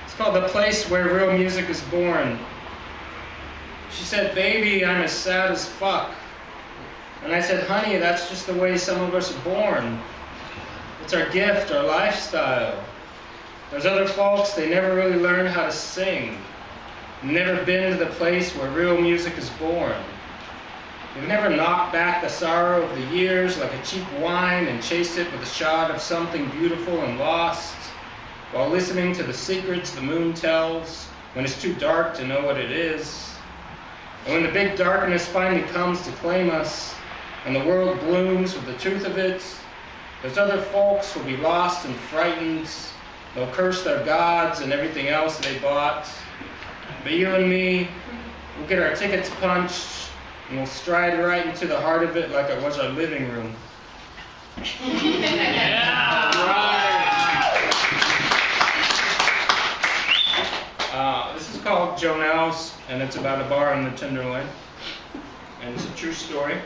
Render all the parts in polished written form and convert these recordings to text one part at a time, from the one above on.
It's called The Place Where Real Music is Born. She said, "Baby, I'm as sad as fuck." And I said, "Honey, that's just the way some of us are born. It's our gift, our lifestyle. There's other folks, they never really learn how to sing. Never been to the place where real music is born. They've never knocked back the sorrow of the years like a cheap wine and chased it with a shot of something beautiful and lost, while listening to the secrets the moon tells when it's too dark to know what it is. And when the big darkness finally comes to claim us, and the world blooms with the truth of it, those other folks will be lost and frightened. They'll curse their gods and everything else they bought. But you and me, we'll get our tickets punched, and we'll stride right into the heart of it like it was our living room." Yeah, right. This is called Jonelle's, and it's about a bar in the Tenderloin. And it's a true story.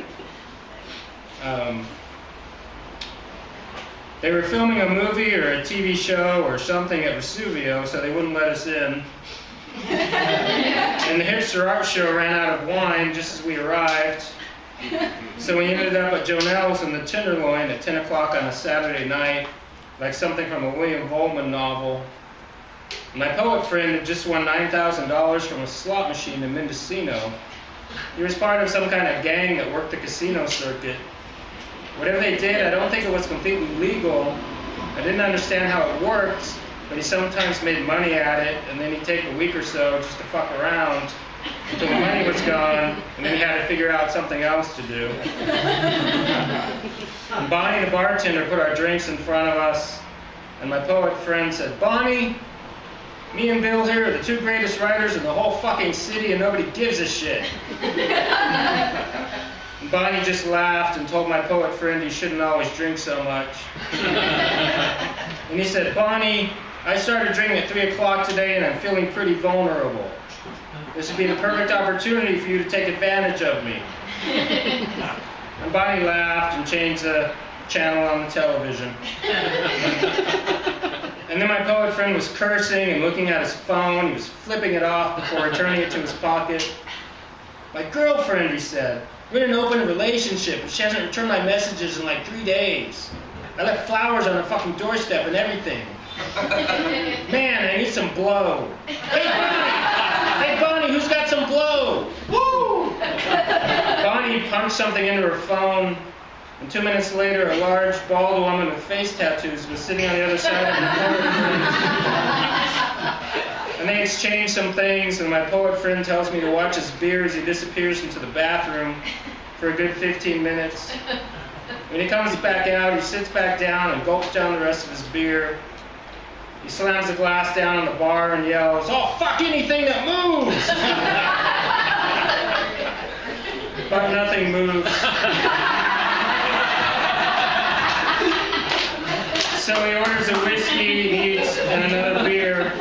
They were filming a movie or a TV show or something at Vesuvio, so they wouldn't let us in. And the hipster art show ran out of wine just as we arrived. So we ended up at Jonelle's in the Tenderloin at 10 o'clock on a Saturday night, like something from a William Volman novel. My poet friend had just won $9,000 from a slot machine in Mendocino. He was part of some kind of gang that worked the casino circuit. Whatever they did, I don't think it was completely legal. I didn't understand how it worked, but he sometimes made money at it, and then he'd take a week or so just to fuck around until the money was gone, and then he had to figure out something else to do. And Bonnie, the bartender, put our drinks in front of us, and my poet friend said, "Bonnie, me and Bill here are the two greatest writers in the whole fucking city, and nobody gives a shit." And Bonnie just laughed and told my poet friend he shouldn't always drink so much. And he said, "Bonnie, I started drinking at 3 o'clock today and I'm feeling pretty vulnerable. This would be the perfect opportunity for you to take advantage of me." And Bonnie laughed and changed the channel on the television. And then my poet friend was cursing and looking at his phone. He was flipping it off before returning it to his pocket. "My girlfriend," he said. "We're in an open relationship, and she hasn't returned my messages in like 3 days. I left flowers on her fucking doorstep and everything. Man, I need some blow. Hey Bonnie, who's got some blow? Woo!" Bonnie punched something into her phone, and 2 minutes later, a large, bald woman with face tattoos was sitting on the other side of the poet friend. And they exchanged some things, and my poet friend tells me to watch his beer as he disappears into the bathroom for a good 15 minutes. When he comes back out, he sits back down and gulps down the rest of his beer. He slams the glass down on the bar and yells, "Oh, fuck anything that moves!" But nothing moves. So he orders a whiskey, he eats, and another beer.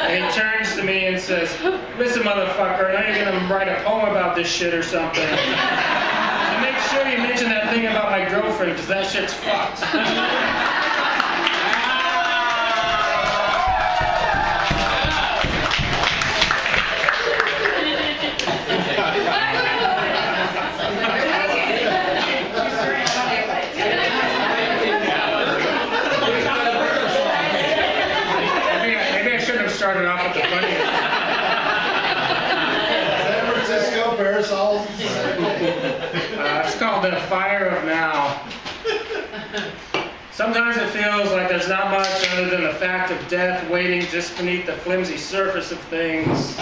And he turns to me and says, "Listen, motherfucker, I know you're going to write a poem about this shit or something. And make sure you mention that thing about my girlfriend, because that shit's fucked." Started off with the funniest. San Francisco parasols. It's called The Fire of Now. Sometimes it feels like there's not much other than the fact of death waiting just beneath the flimsy surface of things,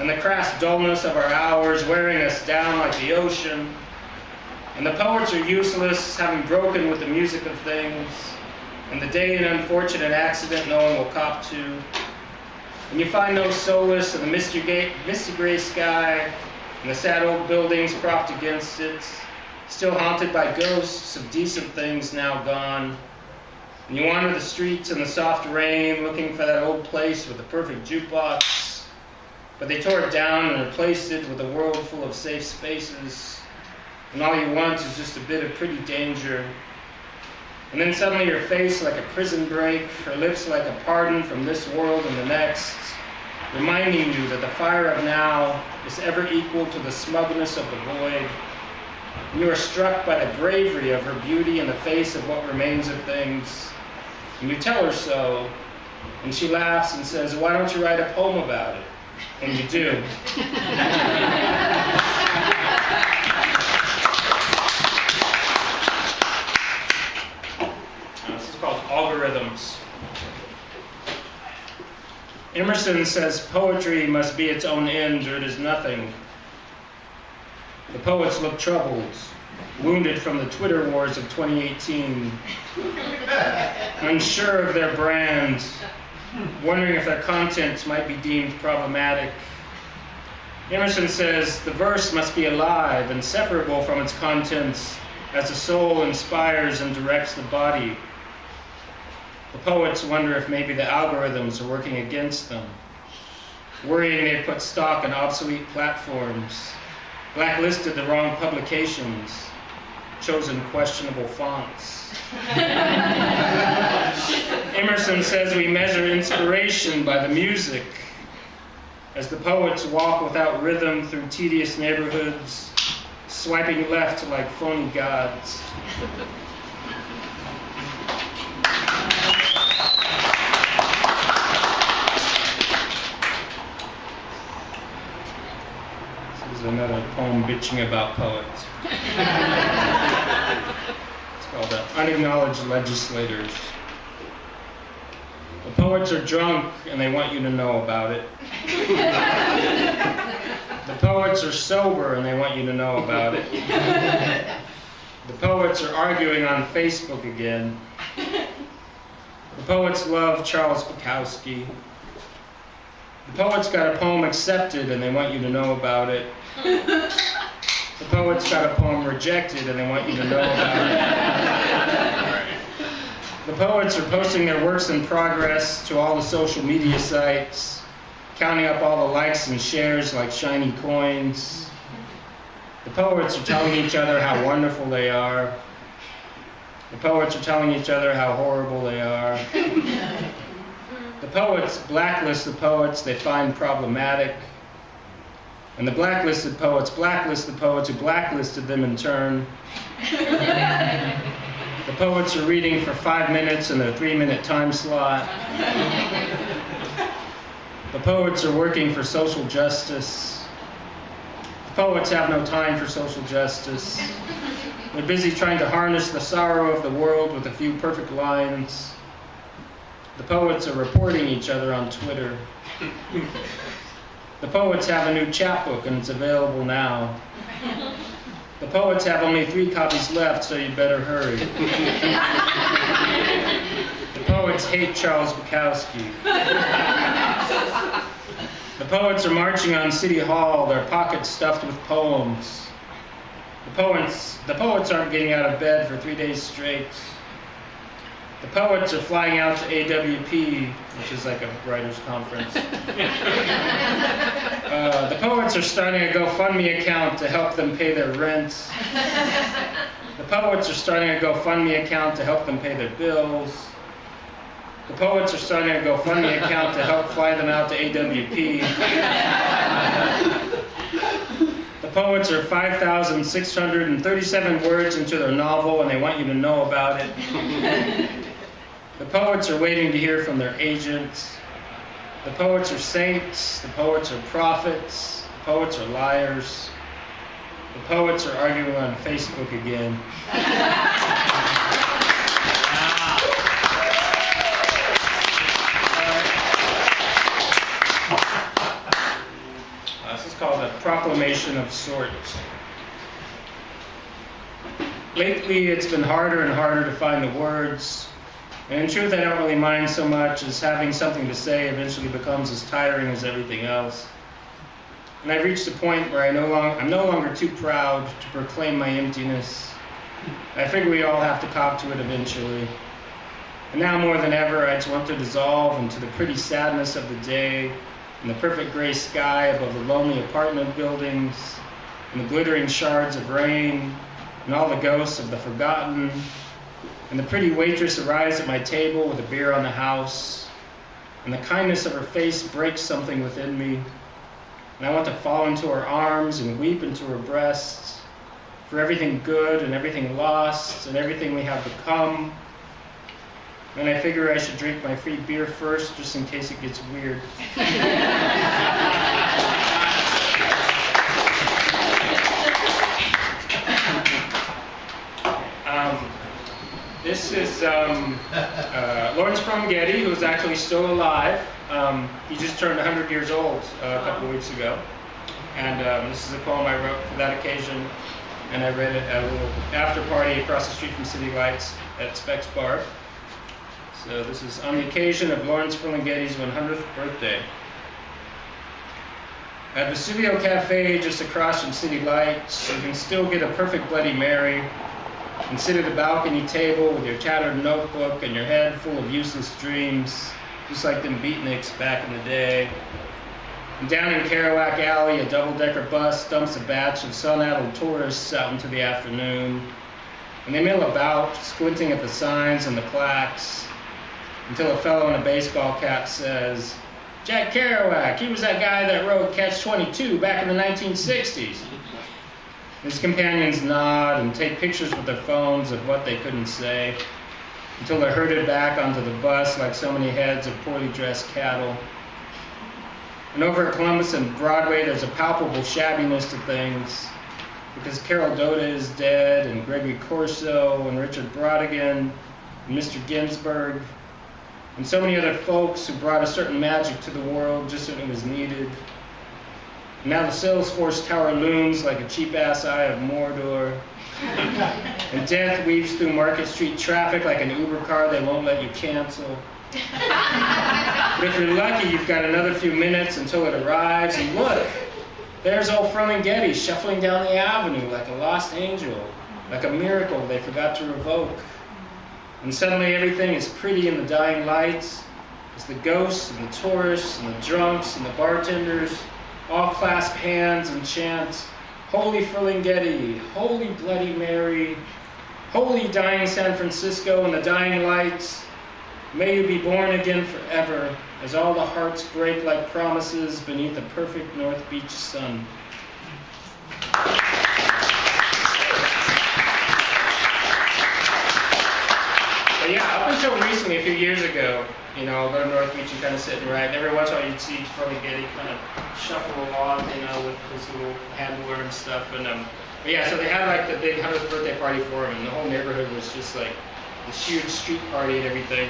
and the crass dullness of our hours wearing us down like the ocean. And the poets are useless, having broken with the music of things, and the day an unfortunate accident no one will cop to. And you find no solace in the misty gray sky and the sad old buildings propped against it, still haunted by ghosts of decent things now gone. And you wander the streets in the soft rain looking for that old place with the perfect jukebox, but they tore it down and replaced it with a world full of safe spaces, and all you want is just a bit of pretty danger. And then suddenly her face like a prison break, her lips like a pardon from this world and the next, reminding you that the fire of now is ever equal to the smugness of the void. And you are struck by the bravery of her beauty in the face of what remains of things. And you tell her so, and she laughs and says, "Why don't you write a poem about it?" And you do. This is called Algorithms. Emerson says poetry must be its own end or it is nothing. The poets look troubled, wounded from the Twitter wars of 2018, unsure of their brand, wondering if their content might be deemed problematic. Emerson says the verse must be alive and separable from its contents as the soul inspires and directs the body. The poets wonder if maybe the algorithms are working against them, worrying they've put stock in obsolete platforms, blacklisted the wrong publications, chosen questionable fonts. Emerson says we measure inspiration by the music, as the poets walk without rhythm through tedious neighborhoods, swiping left like phony gods. This is another poem bitching about poets. It's called Unacknowledged Legislators. The poets are drunk and they want you to know about it. The poets are sober and they want you to know about it. The poets are arguing on Facebook again. The poets love Charles Bukowski. The poets got a poem accepted and they want you to know about it. The poets got a poem rejected and they want you to know about it. The poets are posting their works in progress to all the social media sites, counting up all the likes and shares like shiny coins. The poets are telling each other how wonderful they are. The poets are telling each other how horrible they are. The poets blacklist the poets they find problematic. And the blacklisted poets blacklist the poets who blacklisted them in turn. The poets are reading for 5 minutes in their 3-minute time slot. The poets are working for social justice. The poets have no time for social justice. They're busy trying to harness the sorrow of the world with a few perfect lines. The poets are reporting each other on Twitter. The poets have a new chapbook and it's available now. The poets have only 3 copies left, so you better hurry. The poets hate Charles Bukowski. The poets are marching on City Hall, their pockets stuffed with poems. The poets aren't getting out of bed for 3 days straight. The poets are flying out to AWP, which is like a writers' conference. The poets are starting a GoFundMe account to help them pay their rent. The poets are starting a GoFundMe account to help them pay their bills. The poets are starting a GoFundMe account to help fly them out to AWP. The poets are 5,637 words into their novel and they want you to know about it. The poets are waiting to hear from their agents. The poets are saints. The poets are prophets. The poets are liars. The poets are arguing on Facebook again. This is called a Proclamation of Swords. Lately, it's been harder and harder to find the words. And in truth, I don't really mind so much as having something to say eventually becomes as tiring as everything else. And I've reached a point where I'm no longer too proud to proclaim my emptiness. I figure we all have to cop to it eventually. And now more than ever, I just want to dissolve into the pretty sadness of the day and the perfect gray sky above the lonely apartment buildings and the glittering shards of rain and all the ghosts of the forgotten And the pretty waitress arrives at my table with a beer on the house, and the kindness of her face breaks something within me, and I want to fall into her arms and weep into her breasts for everything good and everything lost and everything we have become. And I figure I should drink my free beer first, just in case it gets weird. This is Lawrence Getty, who is actually still alive. He just turned 100 years old a couple of weeks ago. And this is a poem I wrote for that occasion. And I read it at a little after party across the street from City Lights at Specs Bar. So this is on the occasion of Lawrence Getty's 100th birthday. At Vesuvio Cafe, just across from City Lights, you can still get a perfect Bloody Mary and sit at a balcony table with your tattered notebook and your head full of useless dreams, just like them beatniks back in the day. And down in Kerouac Alley, a double-decker bus dumps a batch of sun-addled tourists out into the afternoon, and they mill about, squinting at the signs and the plaques, until a fellow in a baseball cap says, "Jack Kerouac, he was that guy that wrote Catch-22 back in the 1960s. His companions nod and take pictures with their phones of what they couldn't say, until they're herded back onto the bus like so many heads of poorly dressed cattle. And over at Columbus and Broadway, there's a palpable shabbiness to things, because Carol Doda is dead, and Gregory Corso, and Richard Brodigan, and Mr. Ginsberg, and so many other folks who brought a certain magic to the world just when it was needed. And now the Salesforce Tower looms like a cheap-ass eye of Mordor, and death weaves through Market Street traffic like an Uber car they won't let you cancel. But if you're lucky, you've got another few minutes until it arrives, and look, there's old Getty shuffling down the avenue like a lost angel, like a miracle they forgot to revoke. And suddenly everything is pretty in the dying lights, as the ghosts and the tourists and the drunks and the bartenders all clasp hands and chant, "Holy Getty, Holy Bloody Mary, Holy dying San Francisco and the dying lights, may you be born again forever, as all the hearts break like promises beneath the perfect North Beach sun." But yeah, up until recently, a few years ago, I'll go to North Beach and kind of sit and write. And every once in a while you'd see Getty kind of shuffle along, with his little handler and stuff. But yeah, so they had like the big 100th birthday party for him, and the whole neighborhood was just like this huge street party and everything.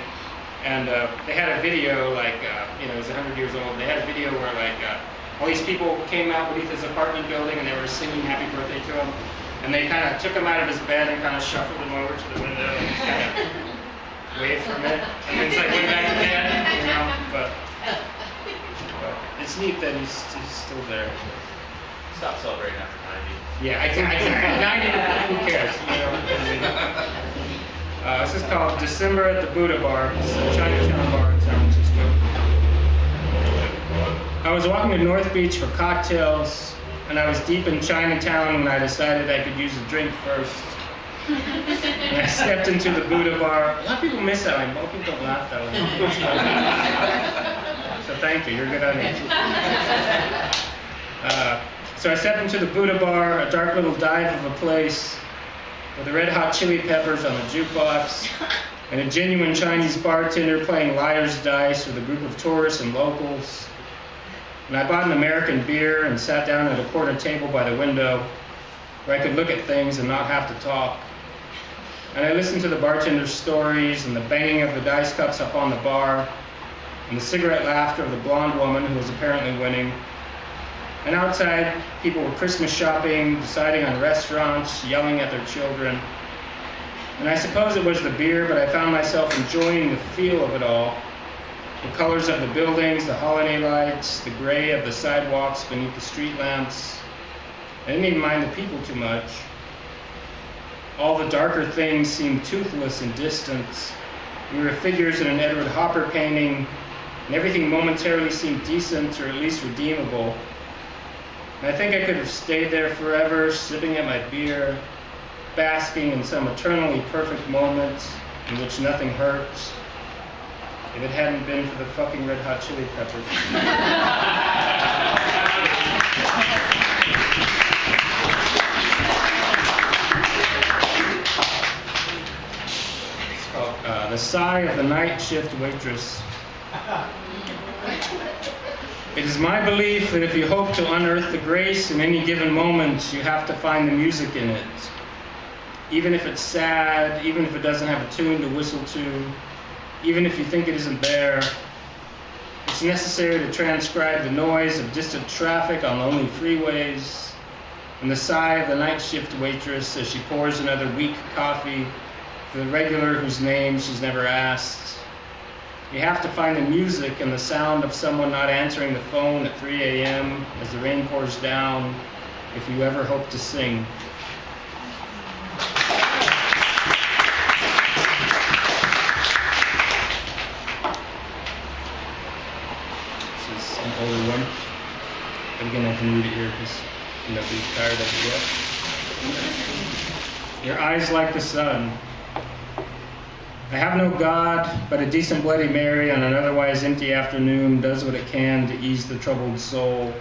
And they had a video, he was 100 years old. They had a video where all these people came out beneath his apartment building and they were singing happy birthday to him. And they kind of took him out of his bed and kind of shuffled him over to the window and just kind of waved for a minute. And then it's like went back to bed, But it's neat that he's still there. Stop celebrating after 90. Yeah, I think 90, who cares? This is called December at the Buddha Bar. It's a Chinatown bar in San Francisco. I was walking to North Beach for cocktails, and I was deep in Chinatown when I decided I could use a drink first. And I stepped into the Buddha Bar. A lot of people miss that one. Most people don't laugh that one. So thank you. You're good on it. So I stepped into the Buddha Bar, a dark little dive of a place, with the red hot chili peppers on the jukebox, and a genuine Chinese bartender playing liar's dice with a group of tourists and locals. And I bought an American beer and sat down at a corner table by the window where I could look at things and not have to talk. And I listened to the bartender's stories and the banging of the dice cups up on the bar and the cigarette laughter of the blonde woman who was apparently winning. And outside, people were Christmas shopping, deciding on restaurants, yelling at their children. And I suppose it was the beer, but I found myself enjoying the feel of it all. The colors of the buildings, the holiday lights, the gray of the sidewalks beneath the street lamps. I didn't even mind the people too much. All the darker things seemed toothless and distant. We were figures in an Edward Hopper painting, and everything momentarily seemed decent or at least redeemable. And I think I could have stayed there forever, sipping at my beer, basking in some eternally perfect moment, in which nothing hurts, if it hadn't been for the fucking Red Hot Chili Peppers. It's called The Sigh of the Night Shift Waitress. It is my belief that if you hope to unearth the grace in any given moment, you have to find the music in it. Even if it's sad, even if it doesn't have a tune to whistle to, even if you think it isn't there, it's necessary to transcribe the noise of distant traffic on lonely freeways and the sigh of the night shift waitress as she pours another weak coffee for the regular whose name she's never asked. You have to find the music and the sound of someone not answering the phone at 3 a.m. as the rain pours down, if you ever hope to sing. This is an older one. But again, I can read it here because nobody's tired of it yet. Your eyes like the sun. I have no God, but a decent Bloody Mary on an otherwise empty afternoon does what it can to ease the troubled soul.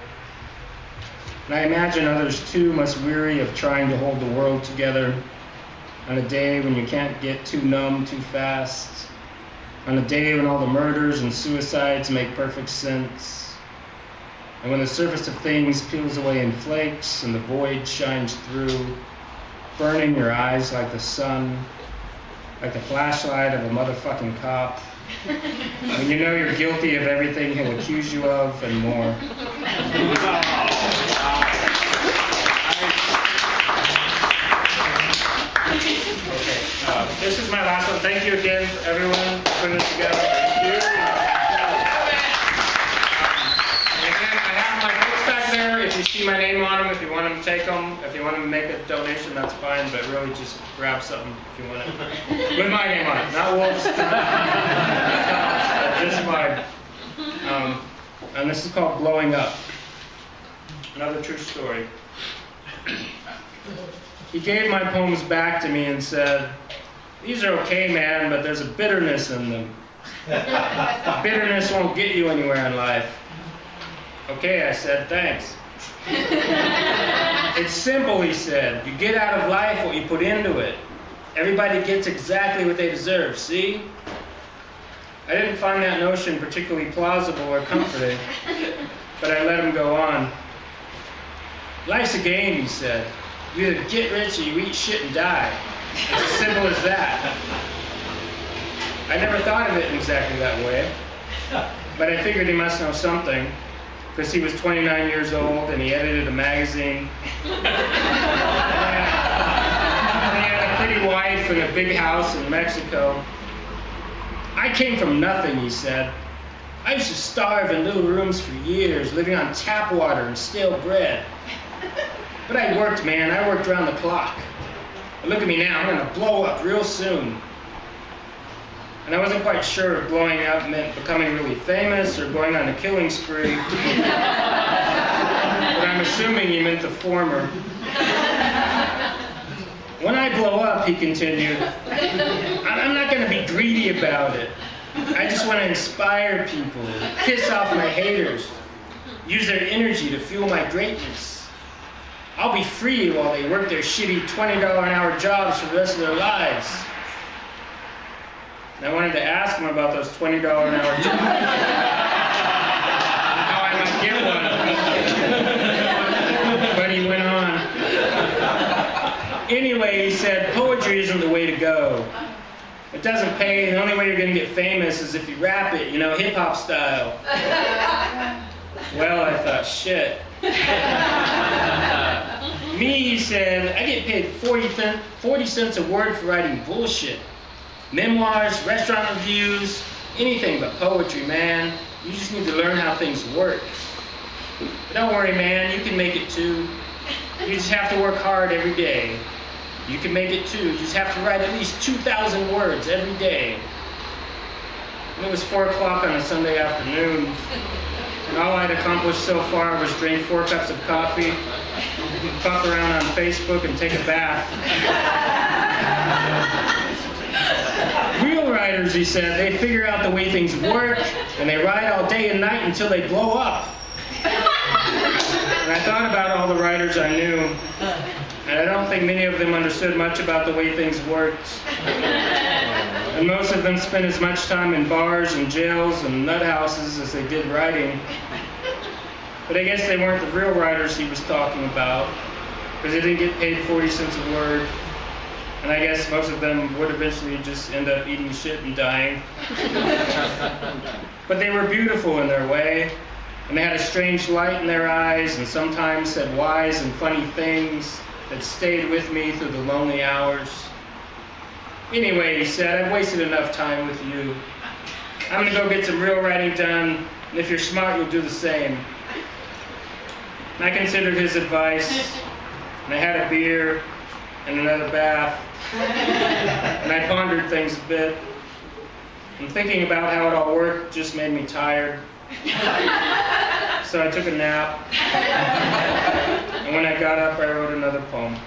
And I imagine others too must weary of trying to hold the world together on a day when you can't get too numb too fast, on a day when all the murders and suicides make perfect sense, and when the surface of things peels away in flakes and the void shines through, burning your eyes like the sun, like the flashlight of a motherfucking cop, when you know you're guilty of everything he'll accuse you of and more. Okay, this is my last one. Thank you again, everyone, for putting this together. Thank you. And again, I have my books back there. If you see my name on them, if you want them, take them. If you want to make a donation, that's fine, but really just grab something if you want it. With my name on it, not Wolf's. Just mine. And this is called Blowing Up. Another true story. He gave my poems back to me and said, "These are okay, man, but there's a bitterness in them. Bitterness won't get you anywhere in life." "Okay," I said, "thanks." "It's simple," he said. "You get out of life what you put into it. Everybody gets exactly what they deserve, see?" I didn't find that notion particularly plausible or comforting, but I let him go on. "Life's a game," he said. "You either get rich or you eat shit and die. It's as simple as that." I never thought of it in exactly that way, but I figured he must know something, because he was 29 years old and he edited a magazine. And he had a pretty wife and a big house in Mexico. "I came from nothing," he said. "I used to starve in little rooms for years, living on tap water and stale bread. But I worked, man. I worked around the clock. But look at me now. I'm going to blow up real soon." And I wasn't quite sure if blowing up meant becoming really famous or going on a killing spree. But I'm assuming he meant the former. "When I blow up," he continued, "I'm not going to be greedy about it. I just want to inspire people, piss off my haters, use their energy to fuel my greatness. I'll be free while they work their shitty $20 an hour jobs for the rest of their lives." And I wanted to ask him about those $20 an hour jobs. How I might get one. But he went on. "Anyway," he said, "poetry isn't the way to go. It doesn't pay. The only way you're going to get famous is if you rap it, you know, hip-hop style." Well, I thought, shit. "Me," he said, "I get paid 40 cents a word for writing bullshit. Memoirs, restaurant reviews, anything but poetry, man. You just need to learn how things work. But don't worry, man, you can make it too. You just have to work hard every day. You can make it too. You just have to write at least 2,000 words every day." And it was 4 o'clock on a Sunday afternoon, and all I'd accomplished so far was drink 4 cups of coffee, fuck around on Facebook, and take a bath. writers, he said, they figure out the way things work, and they write all day and night until they blow up. And I thought about all the writers I knew, and I don't think many of them understood much about the way things worked. And most of them spent as much time in bars and jails and nut houses as they did writing. But I guess they weren't the real writers he was talking about, because they didn't get paid 40 cents a word. And I guess most of them would eventually just end up eating shit and dying. But they were beautiful in their way, and they had a strange light in their eyes, and sometimes said wise and funny things that stayed with me through the lonely hours. Anyway, he said, I've wasted enough time with you. I'm gonna go get some real writing done, and if you're smart, you'll do the same. And I considered his advice, and I had a beer and another bath, and I pondered things a bit, and thinking about how it all worked just made me tired. So I took a nap, and when I got up, I wrote another poem.